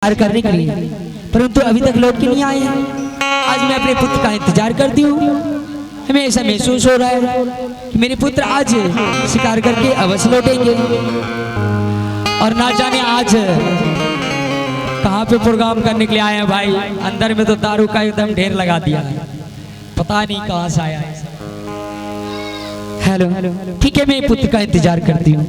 इंतजार करने के लिए, परंतु अभी तक लौट के नहीं आए हैं। आज मैं अपने पुत्र का इंतजार करती हूँ। हमें ऐसा महसूस हो रहा है कि मेरे पुत्र आज शिकार करके अवश्य लौटेंगे, और ना जाने आज कहाँ पे प्रोग्राम करने के लिए आए हैं। भाई अंदर में तो दारू का एकदम ढेर लगा दिया है, पता नहीं कहाँ से आया है। हेलो, ठीक है, मैं पुत्र का इंतजार करती हूँ।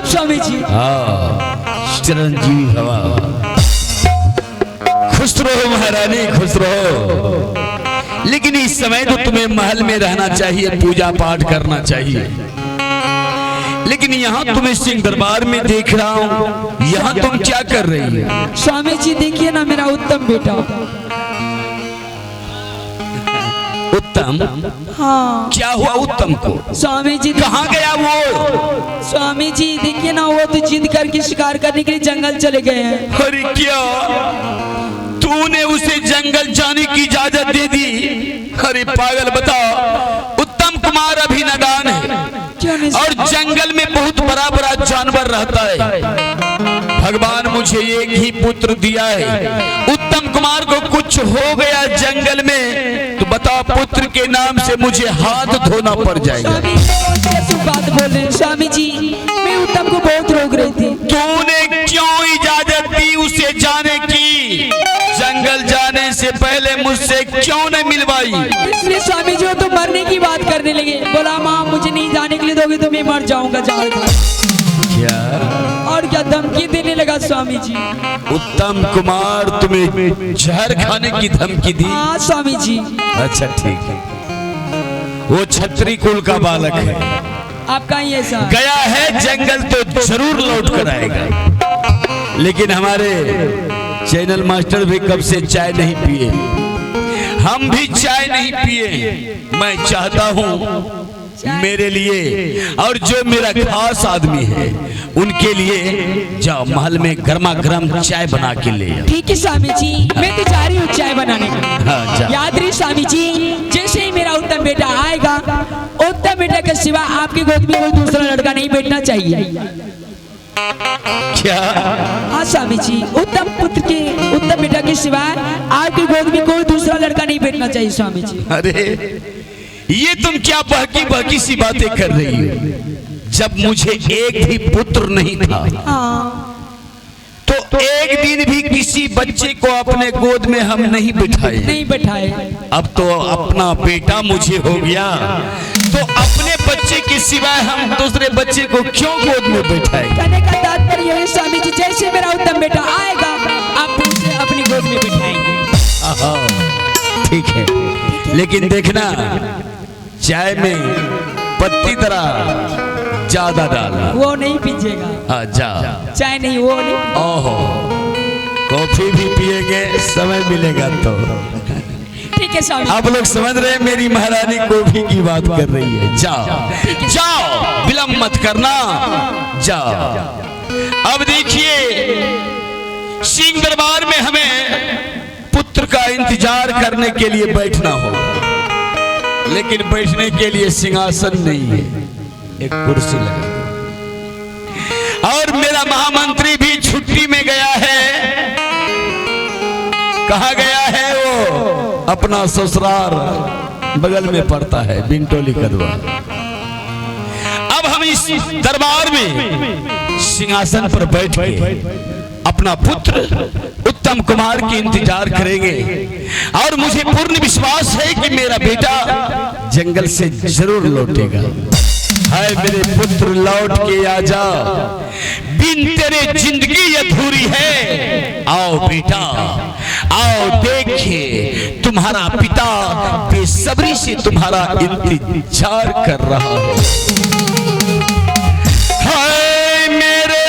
स्वामी जी। चिरंजीवी हवा, खुश रहो महारानी, खुश रहो। लेकिन इस समय तो तुम्हें महल में रहना चाहिए, पूजा पाठ करना चाहिए। लेकिन यहाँ तुम्हें सिंह दरबार में देख रहा हूँ, यहाँ तुम क्या कर रही हो? स्वामी जी देखिए ना, मेरा उत्तम बेटा। उत्तम? हाँ। क्या हुआ उत्तम को? स्वामी जी कहाँ गया वो? स्वामी जी देखिए ना, वो तो जिद करके शिकार करने के लिए जंगल चले गए हैं। अरे क्या तूने उसे जंगल जाने की इजाजत दे दी? अरे पागल, बताओ। उत्तम कुमार अभी नादान है और जंगल में बहुत बड़ा बड़ा जानवर रहता है। भगवान मुझे एक ही पुत्र दिया है, उत्तम कुमार को कुछ हो गया जंगल में तो बताओ, पुत्र के नाम से मुझे हाथ धोना पड़ जाएगा। बात बोल रहे स्वामी जी, मैं उत्तम को बहुत रोक रही थी। तूने क्यों इजाजत दी उसे जाने की? जंगल जाने से पहले मुझसे क्यों नहीं मिलवाई? इसलिए स्वामी जी वो तो मरने की बात करने लगे। बोला माँ मुझे नहीं जाने के लिए दोगे तो मैं मर जाऊंगा जाल का। क्या? और क्या धमकी देने लगा स्वामी जी। उत्तम कुमार तुम्हें जहर खाने की धमकी दी? हाँ स्वामी जी। अच्छा ठीक है, वो छत्री कुल का बालक है। आपका ही ऐसा गया है जंगल तो जरूर लौट कर आएगा। लेकिन हमारे चैनल मास्टर भी कब से चाय नहीं पिए, हम भी चाय नहीं पिए। मैं चाहता हूँ मेरे लिए और जो मेरा खास आदमी है उनके लिए जाओ महल में गर्मा गर्म चाय बना के ले। ठीक है स्वामी जी, मैं तो जा रही हूँ चाय बनाने का। हाँ, याद रही स्वामी जी, जैसे ही मेरा उत्तम बेटा आएगा, उत्तम बेटा के सिवा आपकी गोद में कोई दूसरा लड़का नहीं बैठना चाहिए। क्या? हाँ स्वामी जी, उत्तम बेटा के सिवा आपकी गोद में कोई दूसरा लड़का नहीं बैठना चाहिए स्वामी जी। अरे ये तुम क्या बहकी बहकी सी बातें कर रही हो? जब मुझे एक भी पुत्र नहीं था, तो एक दिन भी किसी बच्चे को अपने गोद में हम नहीं बिठाए। अब तो अपना बेटा मुझे हो गया, तो अपने बच्चे के सिवाय हम दूसरे बच्चे को क्यों गोद में बिठाए? कहने का तात्पर्य है स्वामी जी, जैसे मेरा उत्तम बेटा आएगा आप उसे अपनी गोद में बिठाएंगे। ठीक है, लेकिन देखना चाय में पत्ती तरह ज्यादा डालना। वो नहीं पीजिएगा। हाँ जा। चाय नहीं, वो नहीं। ओहो, कॉफी भी पिएंगे समय मिलेगा तो। ठीक है स्वामी। आप लोग समझ रहे हैं मेरी महारानी कॉफी की बात कर रही है। जाओ जाओ, विलंब मत करना, जाओ। अब देखिए सिंह दरबार में हमें पुत्र का इंतजार करने के लिए बैठना होगा, लेकिन बैठने के लिए सिंहासन नहीं है, एक कुर्सी लगी। और मेरा महामंत्री भी छुट्टी में गया है। कहाँ गया है वो? अपना ससुराल बगल में पड़ता है, बिंटोली कदवा। अब हम इस दरबार में सिंहासन पर बैठ के अपना पुत्र उत्तम कुमार की इंतजार करेंगे, और मुझे पूर्ण विश्वास है कि मेरा बेटा जंगल से जरूर लौटेगा। हाय मेरे पुत्र लौट के आ जा, बिन तेरे जिंदगी अधूरी है। आओ बेटा आओ देखिए, तुम्हारा पिता बेसब्री से तुम्हारा इंतजार कर रहा है। हाय मेरे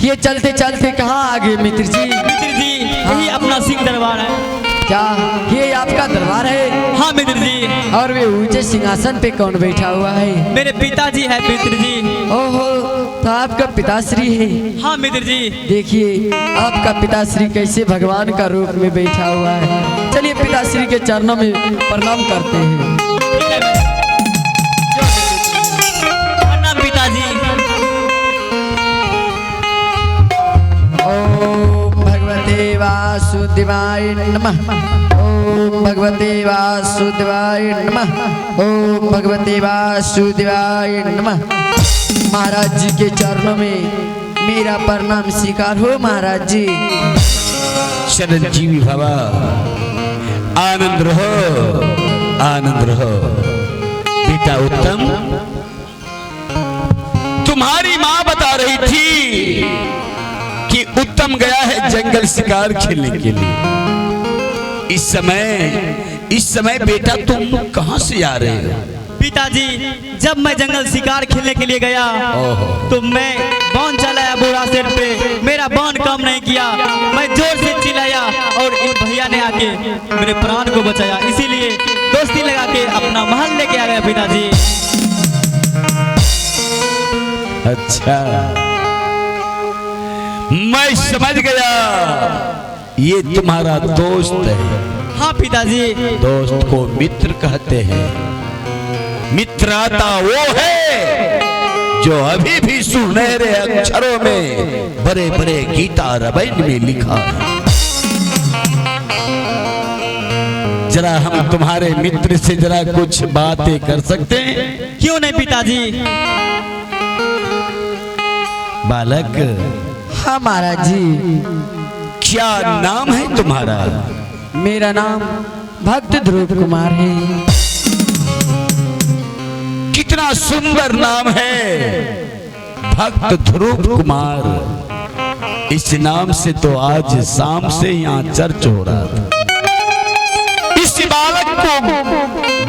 ये चलते चलते कहाँ आ गए मित्र जी? मित्र जी यही अपना सिंह दरबार है। क्या ये आपका दरबार है? हाँ मित्र जी। और वे ऊंचे सिंहासन पे कौन बैठा हुआ है? मेरे पिताजी है मित्र जी। ओहो, तो आपका पिताश्री है? हाँ मित्र जी। देखिए आपका पिताश्री कैसे भगवान का रूप में बैठा हुआ है। चलिए पिताश्री के चरणों में प्रणाम करते हैं। प्रणाम पिताजी। ओम भगवते वासुदेवाय नमः। ओम भगवते वासुदेवाय नमः। ओम भगवते वासुदेवाय नमः। महाराज जी के चरणों में मेरा प्रणाम स्वीकार हो महाराज जी। चिरंजीवी भवा, आनंद रहो, आनंद रहो। बेटा उत्तम, तुम्हारी माँ बता रही थी कि उत्तम गया है जंगल शिकार खेलने के लिए। इस समय बेटा तुम कहां से आ रहे हो? पिताजी जब मैं जंगल शिकार खेलने के लिए गया तो मैं बाण चलाया बुरा सेठ पे, मेरा बाण काम नहीं किया। मैं जोर से चिल्लाया और इन भैया ने आके मेरे प्राण को बचाया। इसीलिए दोस्ती लगा के अपना महल लेके आ गया पिताजी। अच्छा, मैं समझ गया, ये तुम्हारा दोस्त है। हाँ पिताजी। दोस्त को मित्र कहते हैं। मित्रता वो है जो अभी भी सुनहरे अक्षरों में बड़े बड़े गीता रामायण में लिखा है। जरा हम तुम्हारे मित्र से जरा कुछ बातें कर सकते हैं? क्यों नहीं पिताजी? बालक, हाँ महाराज जी। क्या नाम है तुम्हारा? मेरा नाम भक्त ध्रुव कुमार है। कितना सुंदर नाम है, भक्त ध्रुव कुमार। इस नाम से तो आज शाम से यहाँ चर्च हो रहा था। इस बालक को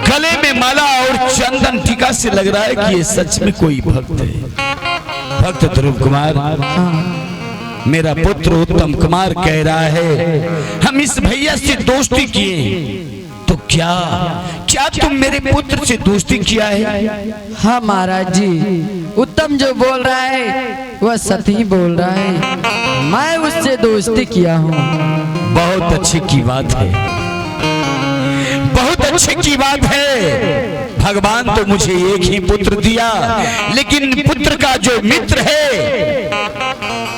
गले में माला और चंदन टीका से लग रहा है कि ये सच में कोई भक्त है। भक्त ध्रुव कुमार, मेरा पुत्र उत्तम कुमार कह रहा है हम इस भैया से दोस्ती किए, तो क्या क्या तुम मेरे पुत्र से दोस्ती किया है? हाँ महाराज जी, उत्तम जो बोल रहा है वह सच ही बोल रहा है। मैं उससे दोस्ती किया हूँ। बहुत अच्छी की बात है, बहुत अच्छी की बात है। भगवान तो मुझे एक ही पुत्र दिया, लेकिन पुत्र का जो मित्र है,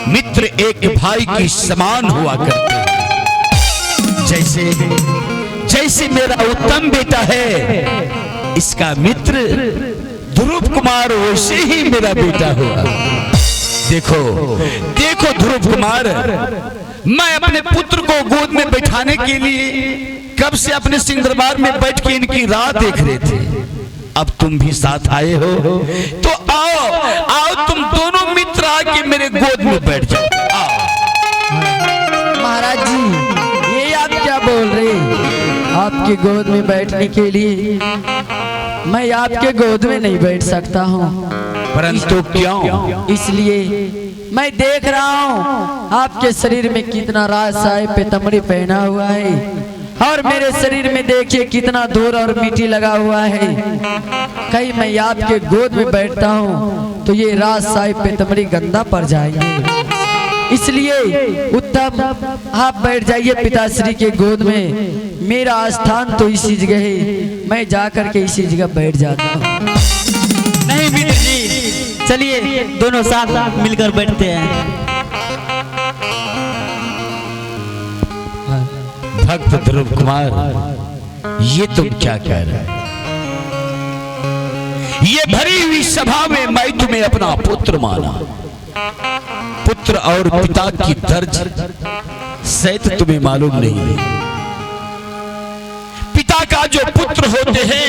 मित्र एक भाई की समान हुआ करते हैं। जैसे जैसे मेरा उत्तम बेटा है, इसका मित्र ध्रुव कुमार वैसे ही मेरा बेटा हुआ। देखो देखो ध्रुव कुमार, मैं अपने पुत्र को गोद में बैठाने के लिए कब से अपने सिंह दरबार में बैठ के इनकी राह देख रहे थे। अब तुम भी साथ आए हो, तो आओ आओ तुम दोनों मित्र आके मेरे गोद में बैठ जाओ। महाराज जी, ये आप क्या बोल रहे हैं? आपके गोद में बैठने के लिए मैं आपके गोद में नहीं बैठ सकता हूँ। परंतु क्यों? इसलिए मैं देख रहा हूँ आपके शरीर में कितना राज साहिब पीताम्बरी पहना हुआ है, और मेरे शरीर में देखिए कितना धूल और मिट्टी लगा हुआ है। कहीं मैं आपके गोद में बैठता हूँ तो ये राज साहिब पीताम्बरी गंदा पड़ जाएंगे। इसलिए उत्तम आप बैठ जाइए पिताश्री के गोद में। मेरा स्थान तो इसी जगह है, मैं जाकर के इसी जगह बैठ जाता हूँ। नहीं मित्र जी, चलिए दोनों साथ मिलकर बैठते हैं। भक्त ध्रुव कुमार, ये तुम क्या कह रहे हो? ये भरी हुई सभा में मैं तुम्हें अपना पुत्र माना। पुत्र और पिता की दर्ज शायद तुम्हें मालूम नहीं है। पिता का जो पुत्र होते हैं,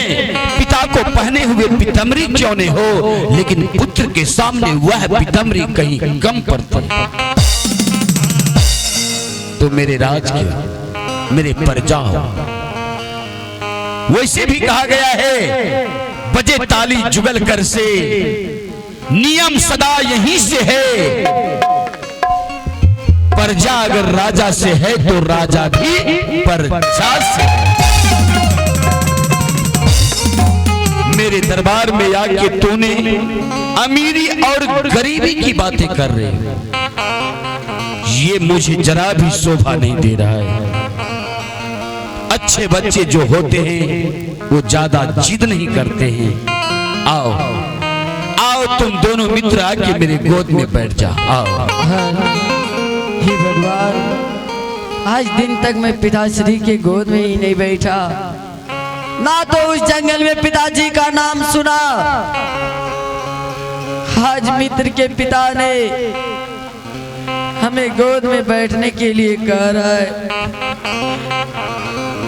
पिता को पहने हुए पीताम्बरी क्यों नहीं हो, लेकिन पुत्र के सामने वह पीताम्बरी कहीं कम पड़ती है। तो मेरे राज के मेरे प्रजा हो। वैसे भी कहा गया है, बजे ताली जुगल कर से, नियम सदा यहीं से है। प्रजा अगर राजा से है तो राजा भी प्रजा से है। मेरे दरबार में आके तूने अमीरी और गरीबी की बातें कर रहे हो, ये मुझे जरा भी शोभा नहीं दे रहा है। अच्छे बच्चे जो होते हैं वो ज्यादा जिद नहीं करते हैं। आओ आओ तुम दोनों मित्र आके मेरे गोद में बैठ जाओ। आओ। हे भगवान, आज दिन तक मैं पिताश्री के गोद में ही नहीं बैठा, ना तो उस जंगल में पिताजी का नाम सुना। आज मित्र के पिता ने हमें गोद में बैठने के लिए कह रहा है।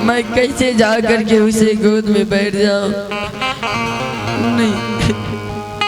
मैं कैसे जा करके उसे गोद में बैठ जाऊं? नहीं,